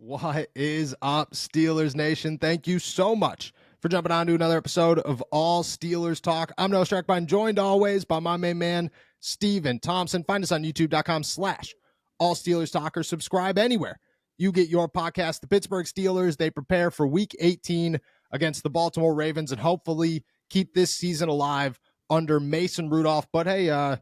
What is up, Steelers Nation? Thank you so much for jumping on to another episode of All Steelers Talk. I'm Noah Strackbine, joined always by my main man, Steven Thompson. Find us on youtube.com/All Steelers Talk or subscribe anywhere you get your podcast. The Pittsburgh Steelers, they prepare for Week 18 against the Baltimore Ravens and hopefully keep this season alive under Mason Rudolph. But hey,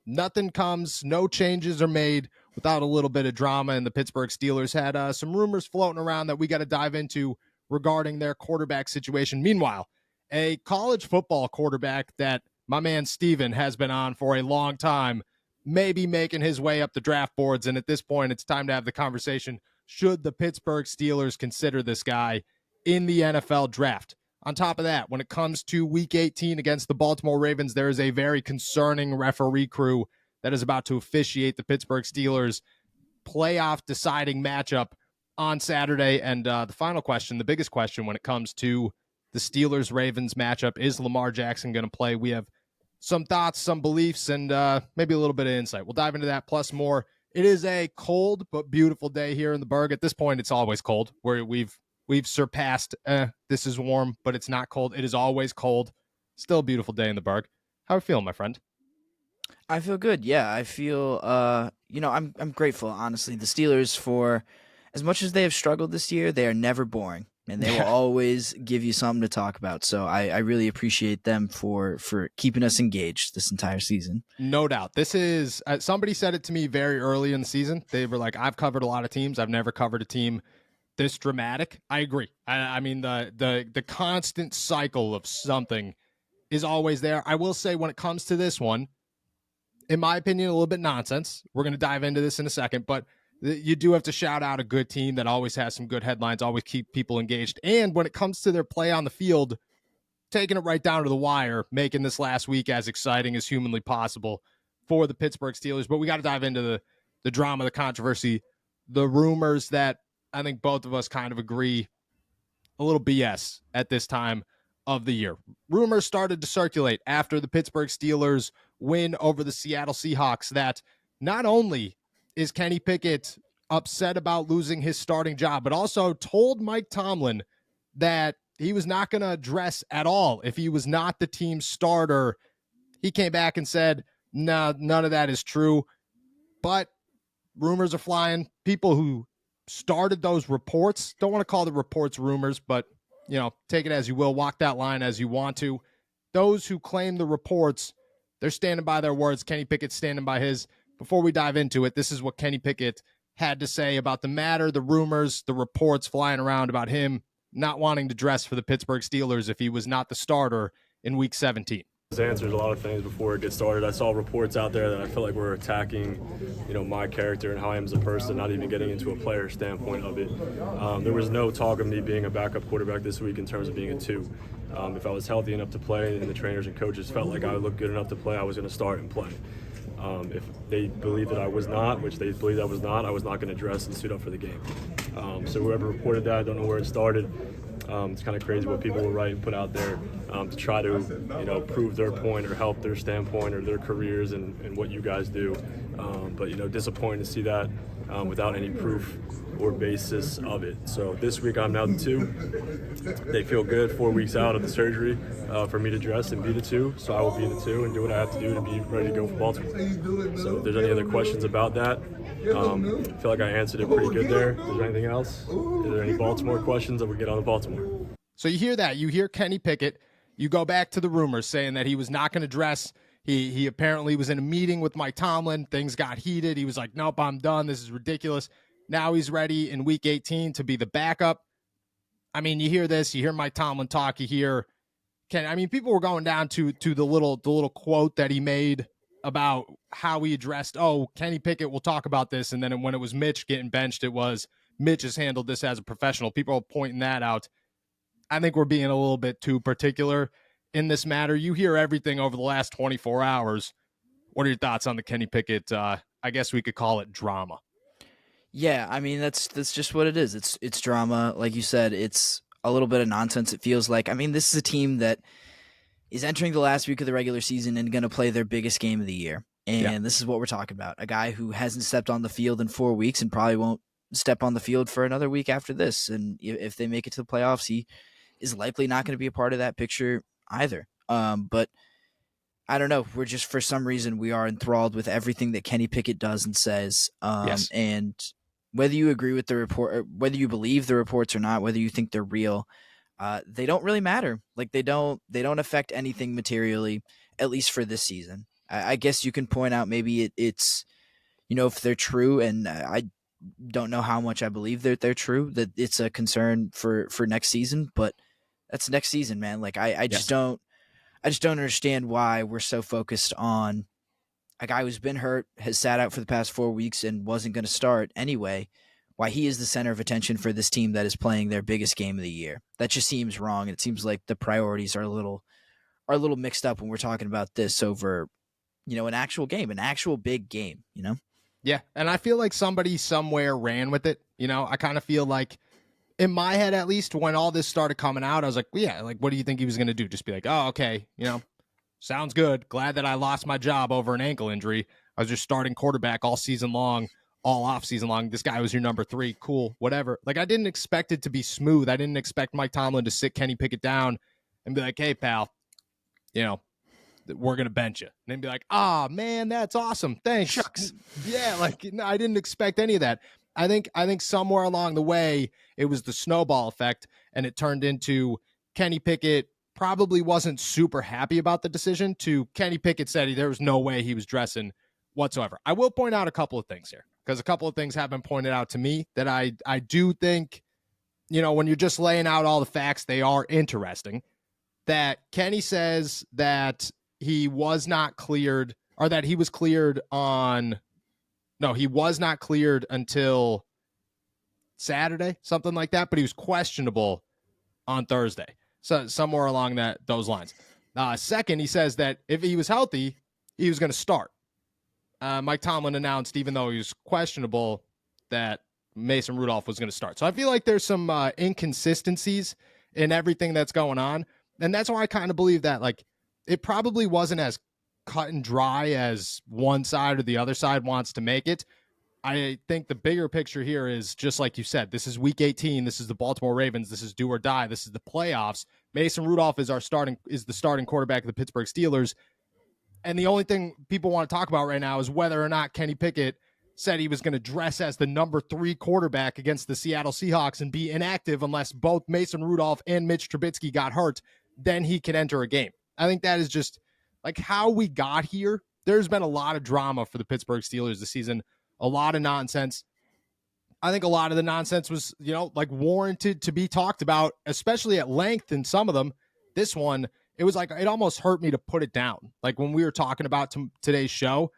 nothing comes, no changes are made without a little bit of drama, and the Pittsburgh Steelers had some rumors floating around that we got to dive into regarding their quarterback situation. Meanwhile, a college football quarterback that my man Steven has been on for a long time may be making his way up the draft boards, and at this point, it's time to have the conversation. Should the Pittsburgh Steelers consider this guy in the NFL draft? On top of that, when it comes to Week 18 against the Baltimore Ravens, there is a very concerning referee crew that is about to officiate the Pittsburgh Steelers playoff deciding matchup on Saturday. And the final question, the biggest question when it comes to the Steelers-Ravens matchup, is Lamar Jackson going to play? We have some thoughts, some beliefs, and maybe a little bit of insight. We'll dive into that plus more. It is a cold but beautiful day here in the Burgh. At this point, it's always cold. We've surpassed, this is warm, but it's not cold. It is always cold. Still a beautiful day in the Burgh. How are you feeling, my friend? I feel good. Yeah, I feel I'm grateful, honestly. The Steelers, for as much as they have struggled this year, they are never boring, and they will always give you something to talk about. So I really appreciate them for keeping us engaged this entire season. No doubt. This is somebody said it to me very early in the season. They were like, I've covered a lot of teams. I've never covered a team this dramatic. I agree. I mean, the constant cycle of something is always there. I will say when it comes to this one, in my opinion, a little bit nonsense. We're going to dive into this in a second, but you do have to shout out a good team that always has some good headlines, always keep people engaged. And when it comes to their play on the field, taking it right down to the wire, making this last week as exciting as humanly possible for the Pittsburgh Steelers. But we got to dive into the drama, the controversy, the rumors that I think both of us kind of agree a little BS at this time of the year. Rumors started to circulate after the Pittsburgh Steelers win over the Seattle Seahawks that not only is Kenny Pickett upset about losing his starting job, but also told Mike Tomlin that he was not going to address at all if he was not the team's starter. He came back and said, no, none of that is true. But rumors are flying. People who started those reports, don't want to call the reports rumors, but take it as you will, walk that line as you want to. Those who claim the reports, they're standing by their words. Kenny Pickett's standing by his. Before we dive into it, this is what Kenny Pickett had to say about the matter, the rumors, the reports flying around about him not wanting to dress for the Pittsburgh Steelers if he was not the starter in Week 17. Answers a lot of things before it gets started. I saw reports out there that I feel like were attacking, my character and how I am as a person, not even getting into a player standpoint of it. There was no talk of me being a backup quarterback this week in terms of being a 2. If I was healthy enough to play and the trainers and coaches felt like I would look good enough to play, I was going to start and play. If they believed that I was not, which they believed I was not going to dress and suit up for the game. So whoever reported that, I don't know where it started. It's kind of crazy what people will write and put out there to try to, prove their point or help their standpoint or their careers and what you guys do. But disappointing to see that without any proof or basis of it. So this week I'm now the 2. They feel good 4 weeks out of the surgery for me to dress and be the 2. So I will be the 2 and do what I have to do to be ready to go for Baltimore. So if there's any other questions about that, I feel like I answered it pretty good there. If there's anything else, is there any Baltimore questions that we get on the Baltimore? So you hear that. You hear Kenny Pickett. You go back to the rumors saying that he was not going to dress. He apparently was in a meeting with Mike Tomlin. Things got heated. He was like, nope, I'm done. This is ridiculous. Now he's ready in Week 18 to be the backup. I mean, you hear this. You hear Mike Tomlin talk. You hear people were going down to the little quote that he made about how he addressed, Kenny Pickett will talk about this. And then when it was Mitch getting benched, it was Mitch has handled this as a professional. People are pointing that out. I think we're being a little bit too particular in this matter. You hear everything over the last 24 hours. What are your thoughts on the Kenny Pickett, I guess we could call it drama? Yeah, I mean, that's just what it is. It's drama. Like you said, it's a little bit of nonsense, it feels like. I mean, this is a team that is entering the last week of the regular season and going to play their biggest game of the year. And This is what we're talking about. A guy who hasn't stepped on the field in 4 weeks and probably won't step on the field for another week after this. And if they make it to the playoffs, he is likely not going to be a part of that picture either. But I don't know. We're just, for some reason, we are enthralled with everything that Kenny Pickett does and says. Yes. And whether you agree with the report, or whether you believe the reports or not, whether you think they're real, they don't really matter. Like they don't affect anything materially, at least for this season. I guess you can point out maybe it's, if they're true, and I don't know how much I believe that they're true, that it's a concern for next season, but that's next season, man. Like I just don't understand why we're so focused on a guy who's been hurt, has sat out for the past 4 weeks, and wasn't going to start anyway. Why he is the center of attention for this team that is playing their biggest game of the year. That just seems wrong. It seems like the priorities are a little mixed up when we're talking about this over, an actual game, an actual big game, Yeah, and I feel like somebody somewhere ran with it. I kind of feel like, in my head at least, when all this started coming out, I was like, well, yeah, like, what do you think he was going to do? Just be like, oh, okay, sounds good. Glad that I lost my job over an ankle injury. I was just starting quarterback all season long, all off season long. This guy was your number 3. Cool, whatever. Like, I didn't expect it to be smooth. I didn't expect Mike Tomlin to sit Kenny Pickett down and be like, hey, pal, we're going to bench you. And then be like, man, that's awesome. Thanks. Shucks. Yeah, like, no, I didn't expect any of that. I think somewhere along the way, it was the snowball effect, and it turned into Kenny Pickett probably wasn't super happy about the decision to Kenny Pickett said there was no way he was dressing whatsoever. I will point out a couple of things here, because a couple of things have been pointed out to me that I do think, when you're just laying out all the facts, they are interesting. That Kenny says that he was not cleared, or that he was cleared he was not cleared until Saturday, something like that, but he was questionable on Thursday. So somewhere along those lines. Second, he says that if he was healthy, he was going to start. Mike Tomlin announced, even though he was questionable, that Mason Rudolph was going to start. So I feel like there's some inconsistencies in everything that's going on. And that's why I kind of believe that, like, it probably wasn't as cut and dry as one side or the other side wants to make it. I think the bigger picture here is, just like you said, this is week 18. This is the Baltimore Ravens. This is do or die. This is the playoffs. Mason Rudolph is the starting quarterback of the Pittsburgh Steelers. And the only thing people want to talk about right now is whether or not Kenny Pickett said he was going to dress as the number 3 quarterback against the Seattle Seahawks and be inactive unless both Mason Rudolph and Mitch Trubisky got hurt. Then he can enter a game. I think that is just like how we got here. There's been a lot of drama for the Pittsburgh Steelers this season. A lot of nonsense. I think a lot of the nonsense was, warranted to be talked about, especially at length in some of them. This one, it was like, it almost hurt me to put it down. Like when we were talking about today's show,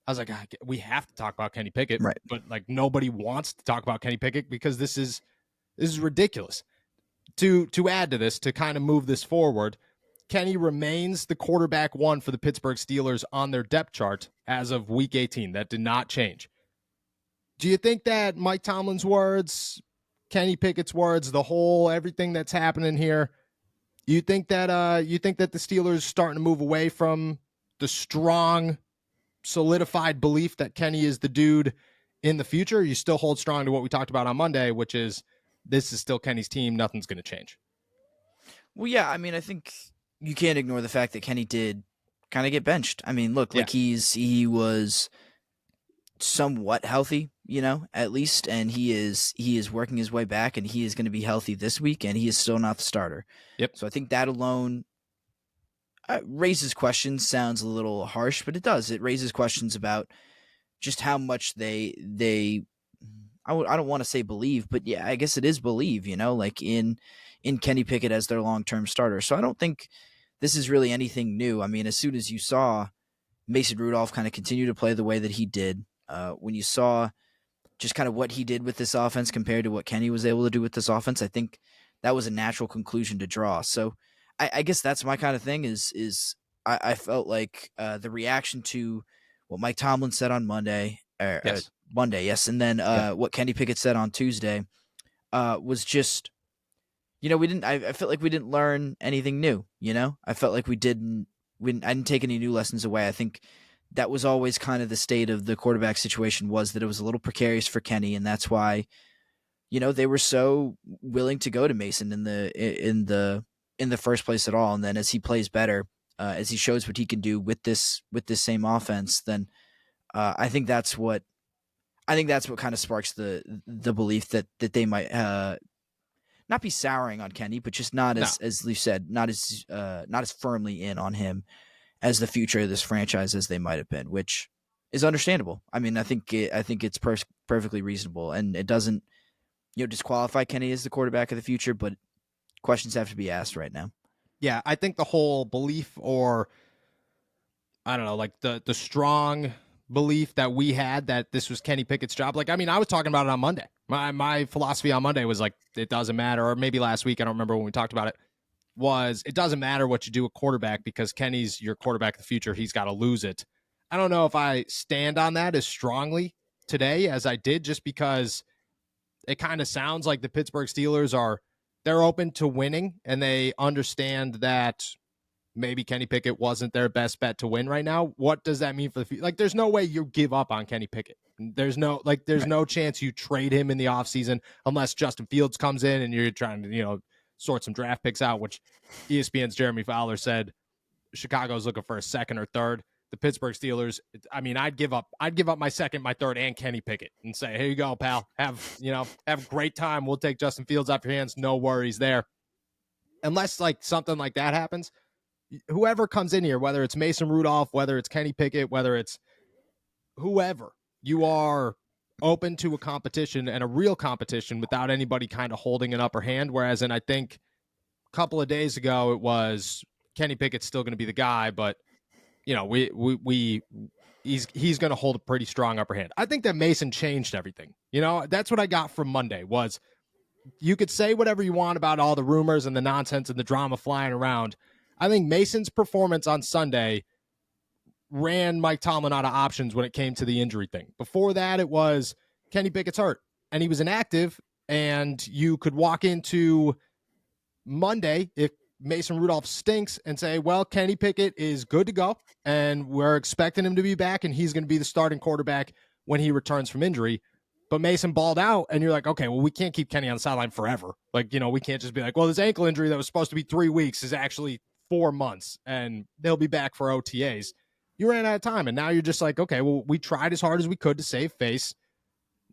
I was like, we have to talk about Kenny Pickett. Right. But like nobody wants to talk about Kenny Pickett because this is ridiculous. To add to this, to kind of move this forward, Kenny remains the quarterback 1 for the Pittsburgh Steelers on their depth chart as of week 18. That did not change. Do you think that Mike Tomlin's words, Kenny Pickett's words, everything that's happening here, you think that the Steelers starting to move away from the strong, solidified belief that Kenny is the dude in the future? Or you still hold strong to what we talked about on Monday, which is this is still Kenny's team, nothing's going to change? Well, yeah, I mean, I think you can't ignore the fact that Kenny did kind of get benched. I mean, look, like he was somewhat healthy, at least, and he is working his way back, and he is going to be healthy this week, and he is still not the starter. Yep. So I think that alone raises questions. Sounds a little harsh, but it does. It raises questions about just how much they I don't want to say believe, but yeah, I guess it is believe, like in Kenny Pickett as their long-term starter. So I don't think this is really anything new. I mean, as soon as you saw Mason Rudolph kind of continue to play the way that he did, when you saw just kind of what he did with this offense compared to what Kenny was able to do with this offense, I think that was a natural conclusion to draw. So I guess that's my kind of thing is I felt like the reaction to what Mike Tomlin said on Monday, yes. And then what Kenny Pickett said on Tuesday was just, I felt like we didn't learn anything new, I felt like I didn't take any new lessons away. I think that was always kind of the state of the quarterback situation, was that it was a little precarious for Kenny, and that's why, they were so willing to go to Mason in the first place at all. And then as he plays better, as he shows what he can do with this same offense, then I think that's what kind of sparks the belief that they might not be souring on Kenny, but just not as Leaf said, not as firmly in on him as the future of this franchise as they might have been, which is understandable. I mean, I think it's perfectly reasonable, and it doesn't disqualify Kenny as the quarterback of the future, but questions have to be asked right now. Yeah, I think the whole belief, or I don't know, like the strong belief that we had that this was Kenny Pickett's job. Like, I mean, I was talking about it on Monday. My philosophy on Monday was like, it doesn't matter, or maybe last week, I don't remember when we talked about it, was it doesn't matter what you do at quarterback because Kenny's your quarterback of the future. He's got to lose it. I don't know if I stand on that as strongly today as I did, just because it kind of sounds like the Pittsburgh Steelers they're open to winning, and they understand that maybe Kenny Pickett wasn't their best bet to win right now. What does that mean for the future? Like, there's no way you give up on Kenny Pickett. There's no chance you trade him in the offseason unless Justin Fields comes in and you're trying to, sort some draft picks out, which ESPN's Jeremy Fowler said Chicago's looking for a second or third. The Pittsburgh Steelers, I mean, I'd give up my second, my third, and Kenny Pickett and say, here you go, pal. Have a great time. We'll take Justin Fields off your hands. No worries there. Unless like something like that happens, whoever comes in here, whether it's Mason Rudolph, whether it's Kenny Pickett, whether it's whoever, you are open to a competition, and a real competition, without anybody kind of holding an upper hand. Whereas I think a couple of days ago, it was Kenny Pickett's still going to be the guy, but he's going to hold a pretty strong upper hand. I think that Mason changed everything. That's what I got from Monday. Was you could say whatever you want about all the rumors and the nonsense and the drama flying around. I think Mason's performance on Sunday ran Mike Tomlin out of options when it came to the injury thing. Before that, it was Kenny Pickett's hurt and he was inactive, and you could walk into Monday if Mason Rudolph stinks and say, well, Kenny Pickett is good to go and we're expecting him to be back and he's going to be the starting quarterback when he returns from injury. But Mason balled out, and you're like, okay, well, we can't keep Kenny on the sideline forever. Like, we can't just be like, well, this ankle injury that was supposed to be 3 weeks is actually 4 months and they'll be back for OTAs. You ran out of time, and now you're just like, okay, well, we tried as hard as we could to save face.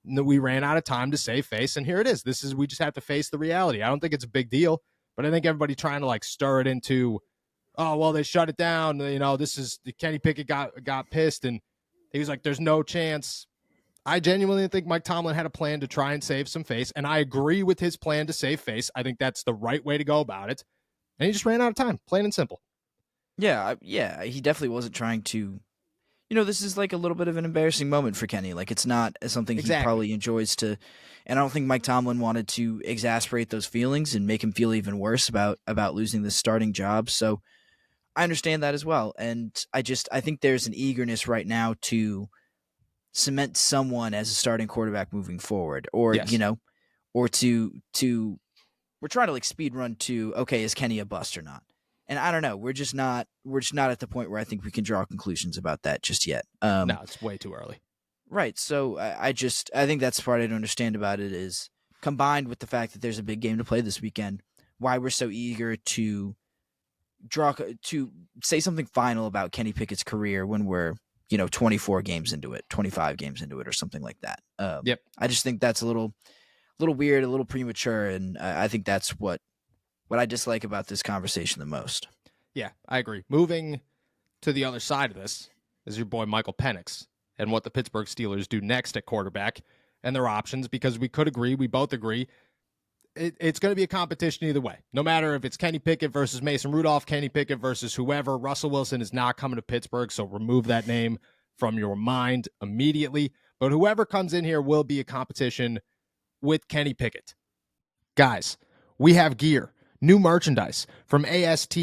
We ran out of time to save face, and here it is. We just have to face the reality. I don't think it's a big deal. But I think everybody trying to like stir it into, oh, well, they shut it down. This is Kenny Pickett got pissed, and he was like, there's no chance. I genuinely think Mike Tomlin had a plan to try and save some face, and I agree with his plan to save face. I think that's the right way to go about it. And he just ran out of time, plain and simple. Yeah, he definitely wasn't trying to. This is like a little bit of an embarrassing moment for Kenny. Like, it's not something he probably enjoys to, and I don't think Mike Tomlin wanted to exasperate those feelings and make him feel even worse about losing this starting job. So I understand that as well. And I think there's an eagerness right now to cement someone as a starting quarterback moving forward, or, yes. Or to we're trying to like speed run to, okay, is Kenny a bust or not? And I don't know. We're just not at the point where I think we can draw conclusions about that just yet. No, it's way too early. Right. So I think that's the part I don't understand about it, is combined with the fact that there's a big game to play this weekend, why we're so eager to say something final about Kenny Pickett's career when we're, 24 games into it, 25 games into it, or something like that. Yep. I just think that's a little weird, a little premature. And I think that's what I dislike about this conversation the most. Yeah, I agree. Moving to the other side of this is your boy Michael Penix and what the Pittsburgh Steelers do next at quarterback and their options, because we both agree, it's going to be a competition either way. No matter if it's Kenny Pickett versus Mason Rudolph, Kenny Pickett versus whoever, Russell Wilson is not coming to Pittsburgh, so remove that name from your mind immediately. But whoever comes in here will be a competition with Kenny Pickett. Guys, we have gear. New merchandise from AST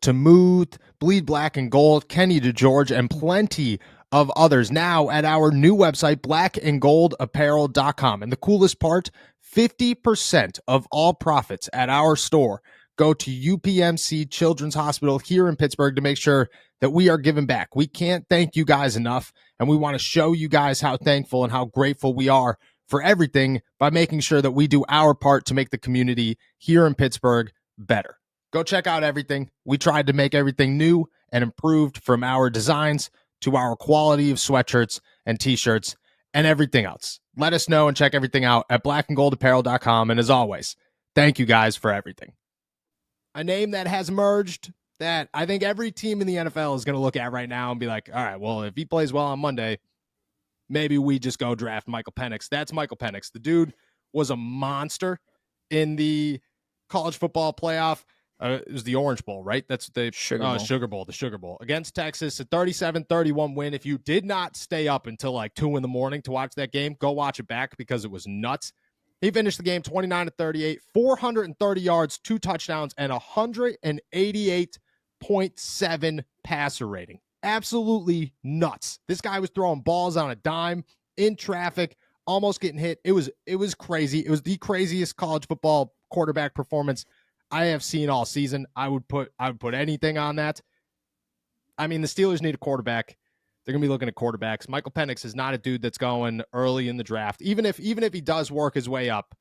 to Muth, Bleed Black and Gold, Kenny to George, and plenty of others now at our new website, blackandgoldapparel.com. And the coolest part, 50% of all profits at our store go to UPMC Children's Hospital here in Pittsburgh to make sure that we are giving back. We can't thank you guys enough, and we want to show you guys how thankful and how grateful we are for everything by making sure that we do our part to make the community here in Pittsburgh better. Go check out everything. We tried to make everything new and improved, from our designs to our quality of sweatshirts and t-shirts and everything else. Let us know and check everything out at blackandgoldapparel.com. And as always, thank you guys for everything. A name that has emerged that I think every team in the NFL is going to look at right now and be like, all right, well, if he plays well on Monday, maybe we just go draft Michael Penix. That's Michael Penix. The dude was a monster in the college football playoff. It was the Orange Bowl, right? That's the Sugar Bowl against Texas, a 37-31 win. If you did not stay up until like 2 a.m. to watch that game, go watch it back because it was nuts. He finished the game 29-38, 430 yards, 2 touchdowns, and 188.7 passer rating. Absolutely nuts. This guy was throwing balls on a dime in traffic, almost getting hit. It was crazy. It was the craziest college football quarterback performance I have seen all season. I would put anything on that. I mean, the Steelers need a quarterback. They're gonna be looking at quarterbacks. Michael Penix is not a dude that's going early in the draft. Even if he does work his way up,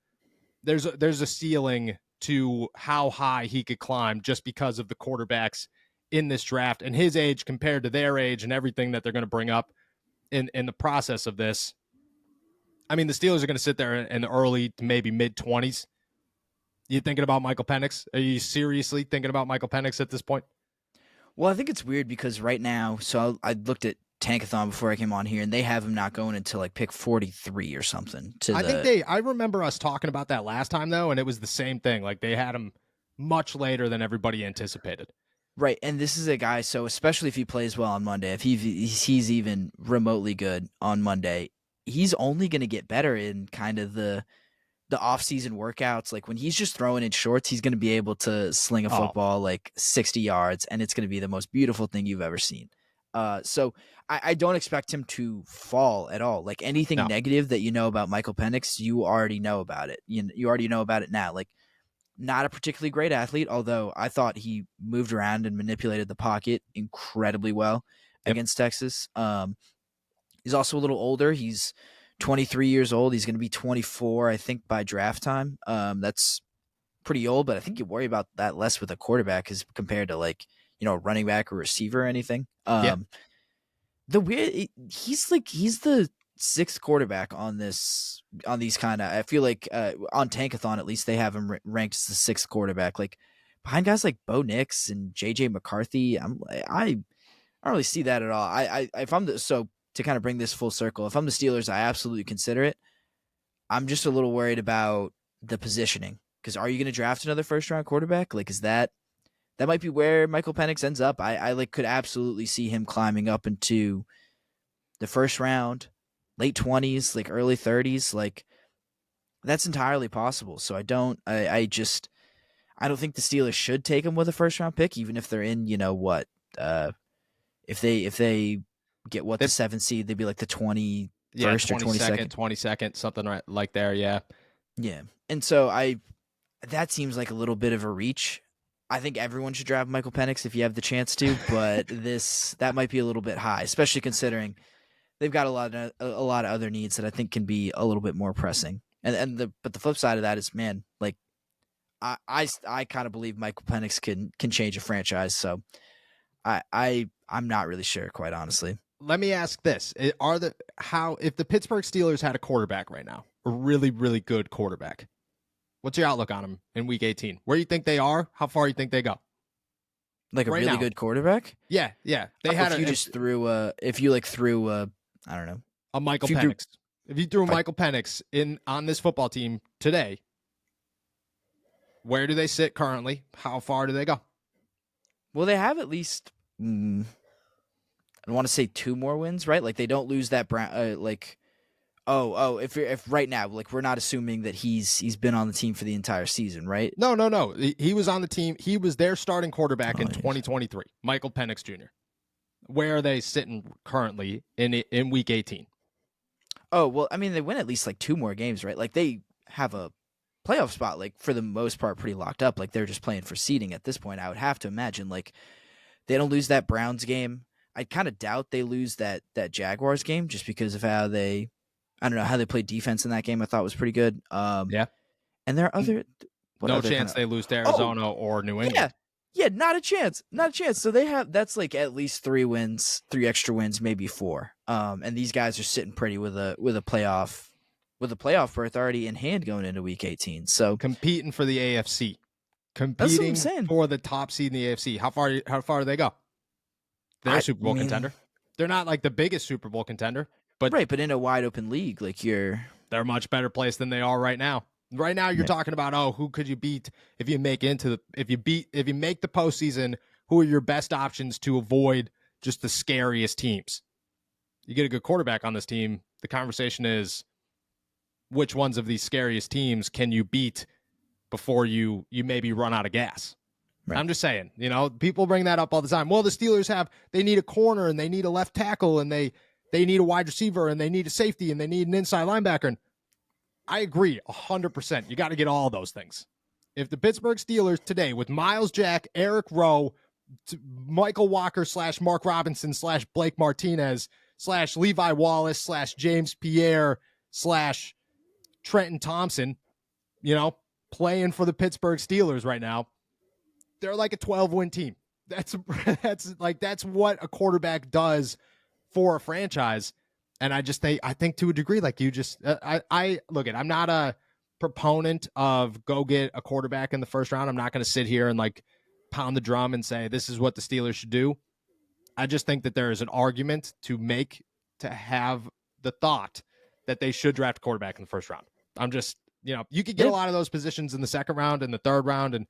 there's a ceiling to how high he could climb just because of the quarterbacks in this draft and his age compared to their age and everything that they're going to bring up in the process of this. I mean, the Steelers are going to sit there in the early to maybe mid-20s. You thinking about Michael Penix? Are you seriously thinking about Michael Penix at this point? Well, I think it's weird because right now, so I looked at Tankathon before I came on here, and they have him not going until like pick 43 or something. I remember us talking about that last time though, and it was the same thing. Like they had him much later than everybody anticipated. Right, and this is a guy, so especially if he plays well on Monday, if he's even remotely good on Monday, he's only going to get better in kind of the off-season workouts. Like when he's just throwing in shorts, he's going to be able to sling a football like 60 yards, and it's going to be the most beautiful thing you've ever seen. So I don't expect him to fall at all. Like anything negative that you know about Michael Penix, you already know about it. You already know about it now. Like not a particularly great athlete, although I thought he moved around and manipulated the pocket incredibly well against Texas. He's also a little older. He's 23 years old. He's going to be 24, I think, by draft time. That's pretty old, but I think you worry about that less with a quarterback as compared to like, a running back or receiver or anything. The weird, he's the 6th quarterback on these kind of, I feel like on Tankathon, at least they have him ranked as the 6th quarterback, like behind guys like Bo Nix and JJ McCarthy. I don't really see that at all. So to kind of bring this full circle, if I'm the Steelers, I absolutely consider it. I'm just a little worried about the positioning, because are you going to draft another first-round quarterback? Like, is that might be where Michael Penix ends up. I like could absolutely see him climbing up into the first round, late 20s, like early 30s. Like that's entirely possible. So I don't think the Steelers should take him with a first-round pick, even if they're in, if they get the 7th seed, they'd be like the 21st or 22nd, something like there. Yeah. And so that seems like a little bit of a reach. I think everyone should draft Michael Penix if you have the chance to, but that might be a little bit high, especially considering they've got a lot of other needs that I think can be a little bit more pressing. But the flip side of that is, man, like I kind of believe Michael Penix can change a franchise. So I'm not really sure, quite honestly. Let me ask this: if the Pittsburgh Steelers had a quarterback right now, a really, really good quarterback, what's your outlook on him in Week 18? Where do you think they are? How far do you think they go? Like a really good quarterback? Yeah. They had if you threw I don't know, a Michael Penix. If you threw Michael Penix on this football team today, where do they sit currently? How far do they go? Well, they have at least I want to say 2 more wins, right? Like they don't lose that if right now, like we're not assuming that he's been on the team for the entire season, right? No. He was on the team. He was their starting quarterback in 2023, Michael Penix Jr. Where are they sitting currently in Week 18? Oh, well, I mean, they win at least like 2 more games, right? Like they have a playoff spot, like for the most part, pretty locked up. Like they're just playing for seeding at this point. I would have to imagine like they don't lose that Browns game. I kind of doubt they lose that Jaguars game just because of how they, I don't know, how they played defense in that game. I thought was pretty good. Yeah. And there are other, no chance they lose to Arizona or New England. Yeah, not a chance. Not a chance. So they have, that's like at least 3 wins, 3 extra wins, maybe 4. And these guys are sitting pretty with a playoff berth already in hand going into week 18. So competing for the AFC. Competing for the top seed in the AFC. How far do they go? They're a Super Bowl contender. They're not like the biggest Super Bowl contender, but right, but in a wide open league, like they're a much better place than they are right now. Right now, you're talking about who could you beat if you make make the postseason? Who are your best options to avoid just the scariest teams? You get a good quarterback on this team. The conversation is which ones of these scariest teams can you beat before you maybe run out of gas? Right. I'm just saying, people bring that up all the time. Well, the Steelers they need a corner and they need a left tackle and they need a wide receiver and they need a safety and they need an inside linebacker. And I agree 100%. You got to get all those things. If the Pittsburgh Steelers today with Miles Jack, Eric Rowe, Michael Walker / Mark Robinson / Blake Martinez / Levi Wallace / James Pierre / Trenton Thompson, playing for the Pittsburgh Steelers right now, they're like a 12-win team. That's what a quarterback does for a franchise. And I think to a degree, like you just, I look at, I'm not a proponent of go get a quarterback in the first round. I'm not going to sit here and like pound the drum and say, this is what the Steelers should do. I just think that there is an argument to have the thought that they should draft a quarterback in the first round. I'm just, you could get a lot of those positions in the second round and the third round. And,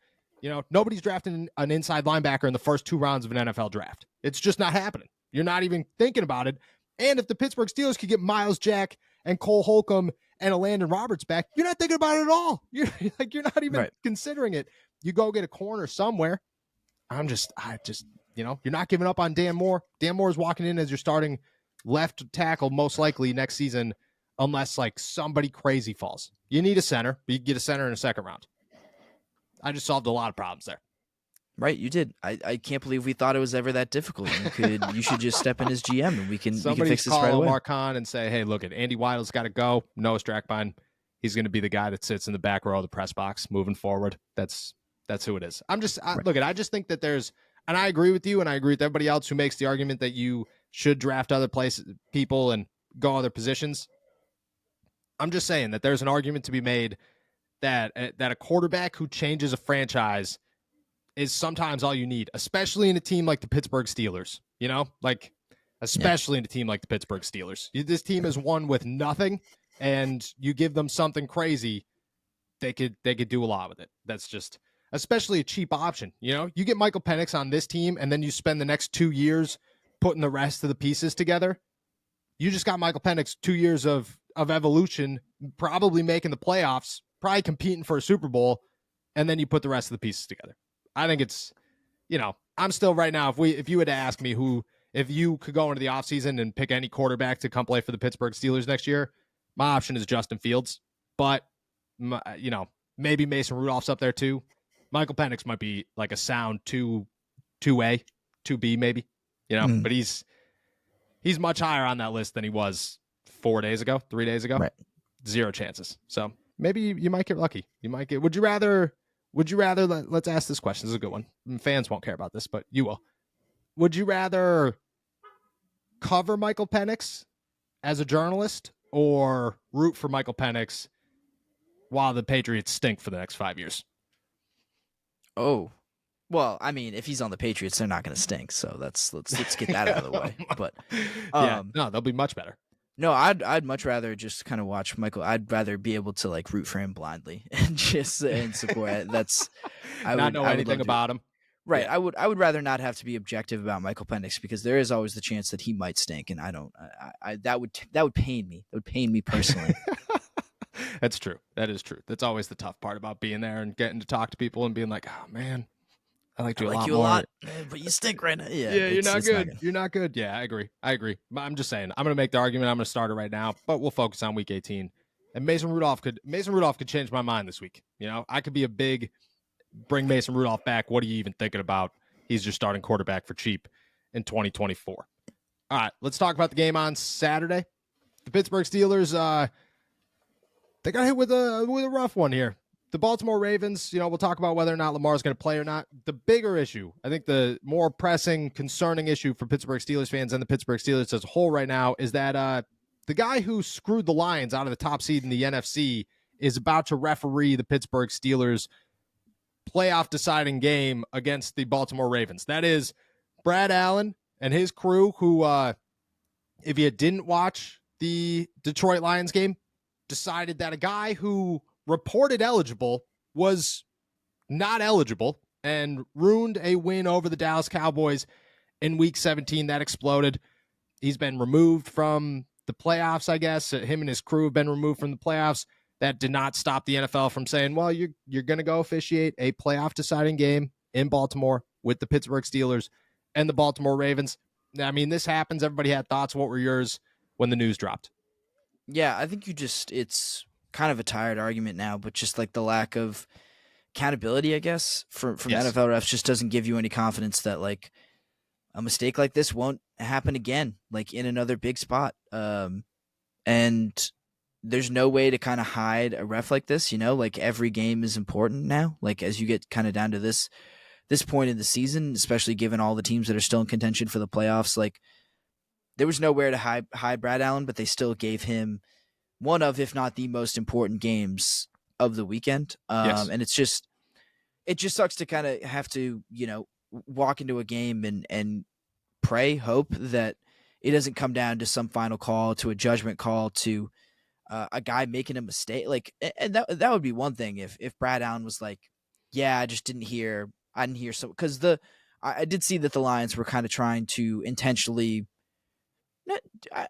nobody's drafting an inside linebacker in the first 2 rounds of an NFL draft. It's just not happening. You're not even thinking about it. And if the Pittsburgh Steelers could get Miles Jack and Cole Holcomb and a Landon Roberts back, you're not thinking about it at all. You're not even considering it. You go get a corner somewhere. You're not giving up on Dan Moore. Dan Moore is walking in as your starting left tackle most likely next season, unless like somebody crazy falls. You need a center, but you get a center in a second round. I just solved a lot of problems there. Right, you did. I can't believe we thought it was ever that difficult. You should just step in as GM and we can fix this right away. Mark Hahn and say, hey, look, Andy Weidl's got to go. Noah Strackbein, he's going to be the guy that sits in the back row of the press box moving forward. That's who it is. I just think that there's, and I agree with you, and I agree with everybody else who makes the argument that you should draft other people and go other positions. I'm just saying that there's an argument to be made that a quarterback who changes a franchise is sometimes all you need, especially in a team like the Pittsburgh Steelers, especially in a team like the Pittsburgh Steelers. This team is won with nothing, and you give them something crazy, they could do a lot with it. That's just, especially a cheap option. You get Michael Penix on this team, and then you spend the next 2 years putting the rest of the pieces together. You just got Michael Penix 2 years of evolution, probably making the playoffs, probably competing for a Super Bowl, and then you put the rest of the pieces together. I think it's, I'm still right now, if you had to ask me if you could go into the offseason and pick any quarterback to come play for the Pittsburgh Steelers next year, my option is Justin Fields. But, maybe Mason Rudolph's up there too. Michael Penix might be like a sound 2A, 2B maybe, but he's much higher on that list than he was 3 days ago. Right. 0 chances. So maybe you might get lucky. Would you rather, let's ask this question. This is a good one. Fans won't care about this, but you will. Would you rather cover Michael Penix as a journalist or root for Michael Penix while the Patriots stink for the next 5 years? Oh, well, I mean, if he's on the Patriots, they're not going to stink. So let's get that out of the way. But no, they'll be much better. No, I'd much rather just kind of watch Michael. I'd rather be able to like root for him blindly and support it. I would know anything about him. Right. Yeah. I would rather not have to be objective about Michael Penix because there is always the chance that he might stink, and that would pain me. It would pain me personally. That's true. That is true. That's always the tough part about being there and getting to talk to people and being like, oh man, I like you a lot, but you stink right now. Yeah, you're not good. You're not good. Yeah, I agree. But I'm just saying, I'm going to make the argument. I'm going to start it right now, but we'll focus on week 18. And Mason Rudolph could change my mind this week. I could be a big bring Mason Rudolph back. What are you even thinking about? He's your starting quarterback for cheap in 2024. All right, let's talk about the game on Saturday. The Pittsburgh Steelers, they got hit with a rough one here. The Baltimore Ravens, we'll talk about whether or not Lamar's going to play or not. The bigger issue, I think the more pressing, concerning issue for Pittsburgh Steelers fans and the Pittsburgh Steelers as a whole right now is that the guy who screwed the Lions out of the top seed in the NFC is about to referee the Pittsburgh Steelers playoff deciding game against the Baltimore Ravens. That is Brad Allen and his crew who, if you didn't watch the Detroit Lions game, decided that a guy who reported eligible was not eligible and ruined a win over the Dallas Cowboys in week 17. That exploded. He's been removed from the playoffs, I guess. Him and his crew have been removed from the playoffs. That did not stop the NFL from saying, well, you're going to go officiate a playoff deciding game in Baltimore with the Pittsburgh Steelers and the Baltimore Ravens. I mean, this happens. Everybody had thoughts. What were yours when the news dropped? Yeah, I think it's kind of a tired argument now, but just like the lack of accountability, I guess, from Yes. NFL refs just doesn't give you any confidence that like a mistake like this won't happen again, like in another big spot. And there's no way to kind of hide a ref like this, like every game is important now. Like as you get kind of down to this point in the season, especially given all the teams that are still in contention for the playoffs, like there was nowhere to hide Brad Allen, but they still gave him one of, if not the most important games of the weekend. Yes. And it just sucks to kind of have to, walk into a game and pray, hope that it doesn't come down to some final call, to a judgment call, to a guy making a mistake. Like, and that would be one thing if Brad Allen was like, yeah, I didn't hear some, because I did see that the Lions were kind of trying to intentionally,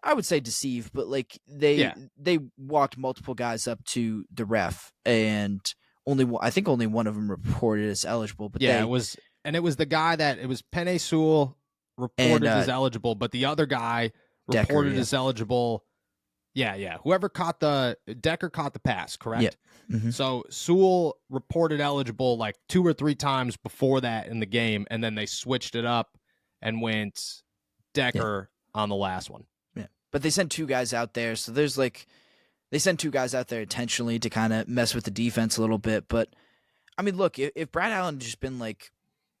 I would say deceive, but like they walked multiple guys up to the ref, and I think only one of them reported as eligible. But it was the guy it was Penei Sewell reported as eligible, but the other guy reported as eligible. Yeah. Whoever Decker caught the pass, correct? Yeah. Mm-hmm. So Sewell reported eligible like 2 or 3 times before that in the game, and then they switched it up and went Decker on the last one. Yeah. But they sent 2 guys out there, so there's like they sent 2 guys out there intentionally to kind of mess with the defense a little bit. But I mean, look, if Brad Allen had just been like,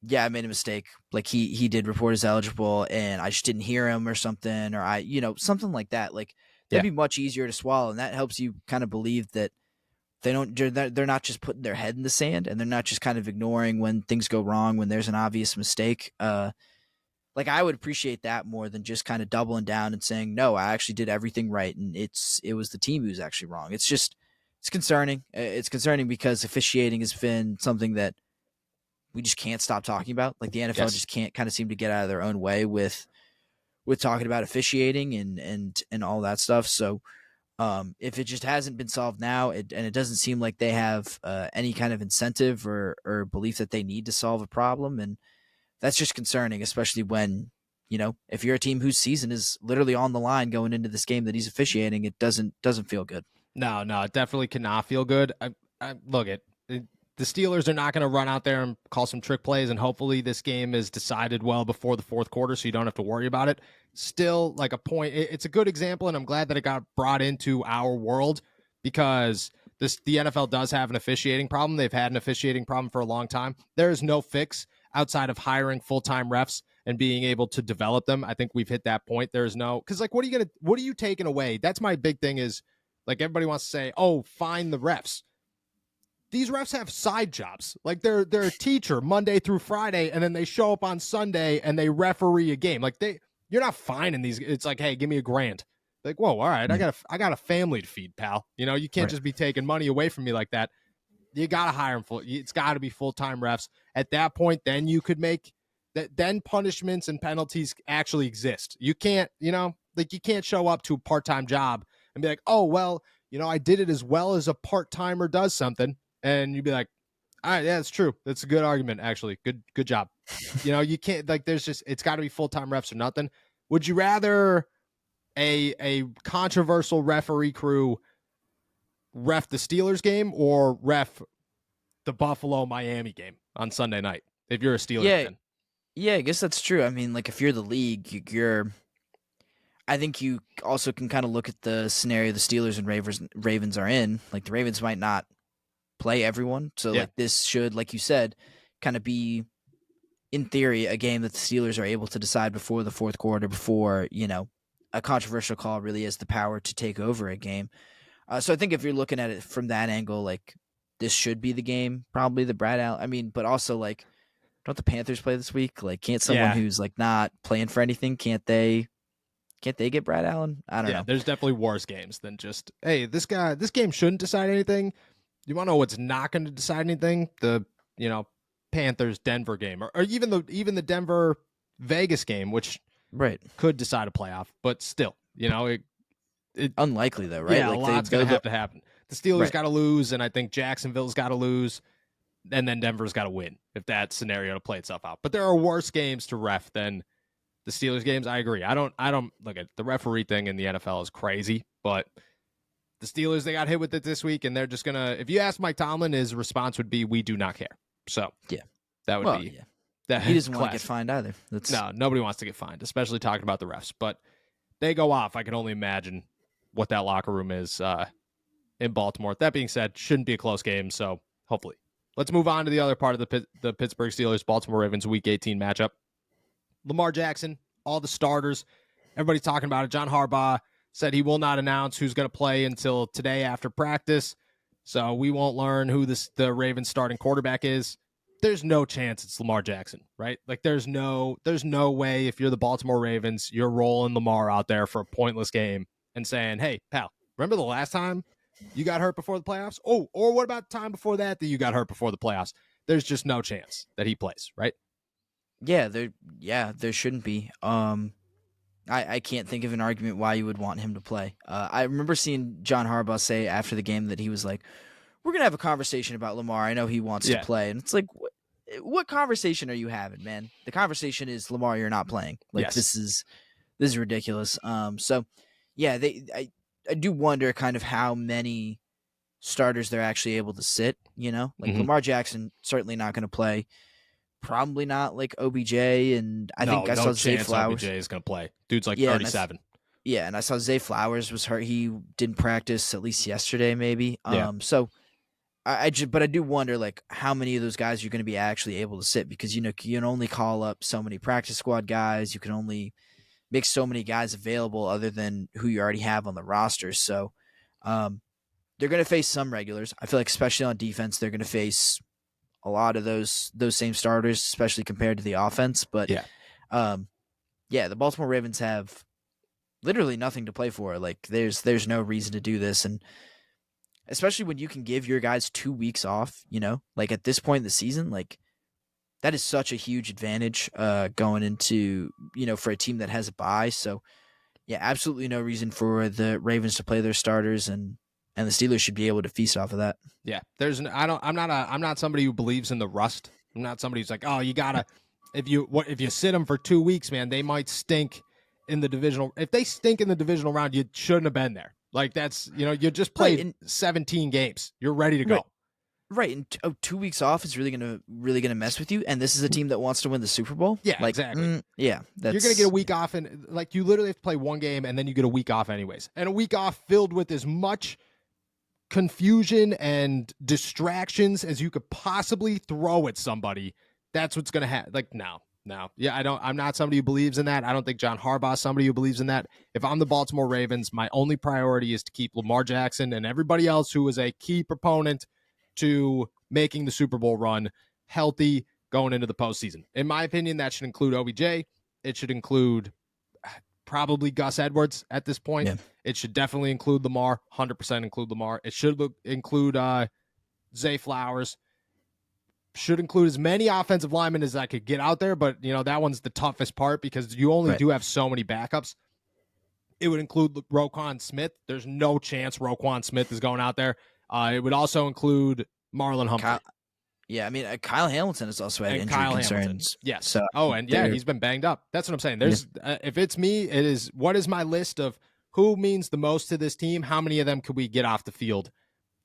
yeah, I made a mistake, like he did report as eligible and I just didn't hear him or something, or something like that, like that'd be much easier to swallow, and that helps you kind of believe that they're not just putting their head in the sand, and they're not just kind of ignoring when things go wrong, when there's an obvious mistake. Like I would appreciate that more than just kind of doubling down and saying, no, I actually did everything right, and it was the team who's actually wrong. It's concerning. It's concerning because officiating has been something that we just can't stop talking about. Like the NFL just can't kind of seem to get out of their own way with talking about officiating and all that stuff. So if it just hasn't been solved now, and it doesn't seem like they have any kind of incentive or belief that they need to solve a problem, and that's just concerning, especially when, if you're a team whose season is literally on the line going into this game that he's officiating, it doesn't feel good. No, it definitely cannot feel good. Look, the Steelers are not going to run out there and call some trick plays, and hopefully this game is decided well before the fourth quarter so you don't have to worry about it. Still, like a point, it's a good example, and I'm glad that it got brought into our world because the NFL does have an officiating problem. They've had an officiating problem for a long time. There is no fix outside of hiring full-time refs and being able to develop them. I think we've hit that point. There's no, because like, what are you taking away? That's my big thing is, like, everybody wants to say, oh, fine the refs. These refs have side jobs. Like they're a teacher Monday through Friday, and then they show up on Sunday and they referee a game. Like you're not fining these. It's like, hey, give me $1,000. Like, whoa, all right, I got a family to feed, pal. You can't just be taking money away from me like that. You got to hire them it's got to be full-time refs. At that point, then you could make that. Then punishments and penalties actually exist. You can't, like you can't show up to a part-time job and be like, oh, well, I did it as well as a part-timer does something. And you'd be like, all right, yeah, that's true. That's a good argument, actually. Good job. You can't, like, it's got to be full-time refs or nothing. Would you rather a controversial referee crew ref the Steelers game or ref the Buffalo-Miami game on Sunday night if you're a Steelers fan. Yeah, I guess that's true. I mean, like if you're the league, I think you also can kind of look at the scenario the Steelers and Ravens are in. Like the Ravens might not play everyone, so like this should, like you said, kind of be, in theory, a game that the Steelers are able to decide before the fourth quarter, before a controversial call really has the power to take over a game. So I think if you're looking at it from that angle, like this should be the game, probably the Brad Allen. I mean, but also like, don't the Panthers play this week? Like, can't someone who's like not playing for anything, can't they get Brad Allen? I don't know. There's definitely worse games than just, hey, this game shouldn't decide anything. You want to know what's not going to decide anything? The Panthers Denver game, or even the Denver Vegas game, which could decide a playoff, but still, it unlikely though, right? Yeah, like a lot's going to have to happen. The Steelers got to lose, and I think Jacksonville's got to lose, and then Denver's got to win if that scenario to play itself out. But there are worse games to ref than the Steelers games. I agree. I don't look at the referee thing in the NFL is crazy, but the Steelers, they got hit with it this week, and they're just gonna. If you ask Mike Tomlin, his response would be, "We do not care." So that would be. Yeah. That he doesn't want to get fined either. No, nobody wants to get fined, especially talking about the refs. But they go off. I can only imagine what that locker room is in Baltimore. That being said, shouldn't be a close game. So hopefully, let's move on to the other part of the Pittsburgh Steelers Baltimore Ravens Week 18 matchup. Lamar Jackson, all the starters, everybody talking about it. John Harbaugh said he will not announce who's going to play until today after practice. So we won't learn who the Ravens starting quarterback is. There's no chance it's Lamar Jackson, right? Like there's no way if you're the Baltimore Ravens, you're rolling Lamar out there for a pointless game and saying, hey, pal, remember the last time you got hurt before the playoffs? Oh, or what about the time before that you got hurt before the playoffs? There's just no chance that he plays, right? Yeah, there shouldn't be. I can't think of an argument why you would want him to play. I remember seeing John Harbaugh say after the game that he was like, we're going to have a conversation about Lamar. I know he wants to play. And it's like, what conversation are you having, man? The conversation is, Lamar, you're not playing. Like, this is ridiculous. So, yeah, I do wonder kind of how many starters they're actually able to sit, Like, Lamar Jackson, certainly not going to play. Probably not like OBJ, and I think I saw Zay Flowers. OBJ is going to play. Dude's like 37. And I saw Zay Flowers was hurt. He didn't practice at least yesterday, maybe. So I do wonder like how many of those guys you're going to be actually able to sit, because you can only call up so many practice squad guys. You can only make so many guys available other than who you already have on the roster. So they're going to face some regulars. I feel like especially on defense, they're going to face a lot of those same starters, especially compared to the offense. But the Baltimore Ravens have literally nothing to play for. Like there's no reason to do this. And especially when you can give your guys 2 weeks off, like at this point in the season, like that is such a huge advantage going into, for a team that has a bye. So yeah, absolutely no reason for the Ravens to play their starters, and the Steelers should be able to feast off of that. Yeah, I'm not somebody who believes in the rust. I'm not somebody who's like, oh, you gotta, if you sit them for 2 weeks, man, they might stink in the divisional. If they stink in the divisional round, you shouldn't have been there. Like that's, you just played 17 games. You're ready to go. Right. And 2 weeks off is really gonna mess with you. And this is a team that wants to win the Super Bowl. Yeah, exactly. You're gonna get a week off, and like you literally have to play one game, and then you get a week off anyways, and a week off filled with as much confusion and distractions as you could possibly throw at somebody. That's what's gonna happen. Like no. Yeah, I'm not somebody who believes in that. I don't think John Harbaugh is somebody who believes in that. If I'm the Baltimore Ravens, my only priority is to keep Lamar Jackson and everybody else who is a key proponent to making the Super Bowl run healthy going into the postseason. In my opinion, that should include OBJ. It should include probably Gus Edwards at this point. Yeah. It should definitely include Lamar, 100% include Lamar. It should include Zay Flowers. Should include as many offensive linemen as I could get out there, but that one's the toughest part because you only do have so many backups. It would include Roquan Smith. There's no chance Roquan Smith is going out there. It would also include Marlon Humphrey. Kyle Hamilton has also had injury concerns. Yes. So, he's been banged up. That's what I'm saying. There's if it's me, it is what is my list of who means the most to this team? How many of them could we get off the field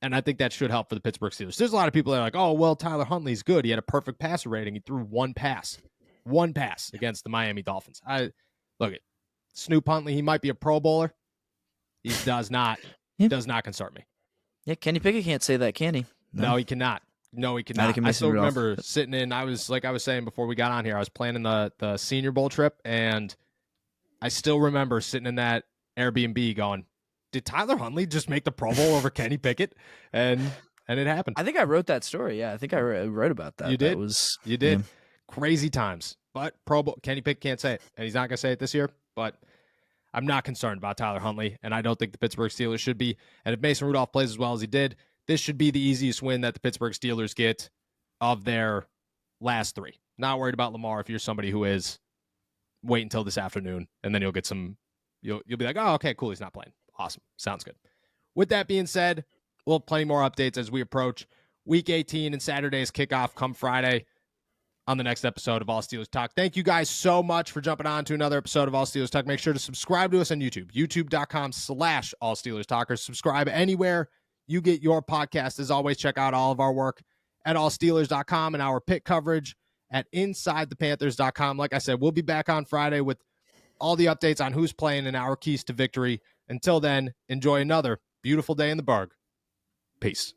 And I think that should help for the Pittsburgh Steelers. There's a lot of people that are like, oh, well, Tyler Huntley's good. He had a perfect passer rating. He threw one pass against the Miami Dolphins. Look at Snoop Huntley. He might be a Pro Bowler. He does not concern me. Yeah, Kenny Pickett can't say that, can he? No, he cannot. I still remember sitting in, I was saying before we got on here, I was planning the Senior Bowl trip, and I still remember sitting in that Airbnb going, did Tyler Huntley just make the Pro Bowl over Kenny Pickett? And it happened. I think I wrote that story. Yeah, I think I wrote about that. You did? You did. Yeah. Crazy times. But Pro Bowl, Kenny Pickett can't say it, and he's not going to say it this year, but I'm not concerned about Tyler Huntley, and I don't think the Pittsburgh Steelers should be. And if Mason Rudolph plays as well as he did, this should be the easiest win that the Pittsburgh Steelers get of their last three. Not worried about Lamar if you're somebody who is. Wait until this afternoon, and then you'll get some. You'll be like, oh, okay, cool, he's not playing. Awesome. Sounds good. With that being said, we'll have plenty more updates as we approach Week 18 and Saturday's kickoff come Friday on the next episode of All Steelers Talk. Thank you guys so much for jumping on to another episode of All Steelers Talk. Make sure to subscribe to us on YouTube, youtube.com/All Steelers Talkers. Subscribe anywhere you get your podcast. As always, check out all of our work at allsteelers.com and our pit coverage at InsideThePanthers.com. Like I said, we'll be back on Friday with all the updates on who's playing and our keys to victory. Until then, enjoy another beautiful day in the Burgh. Peace.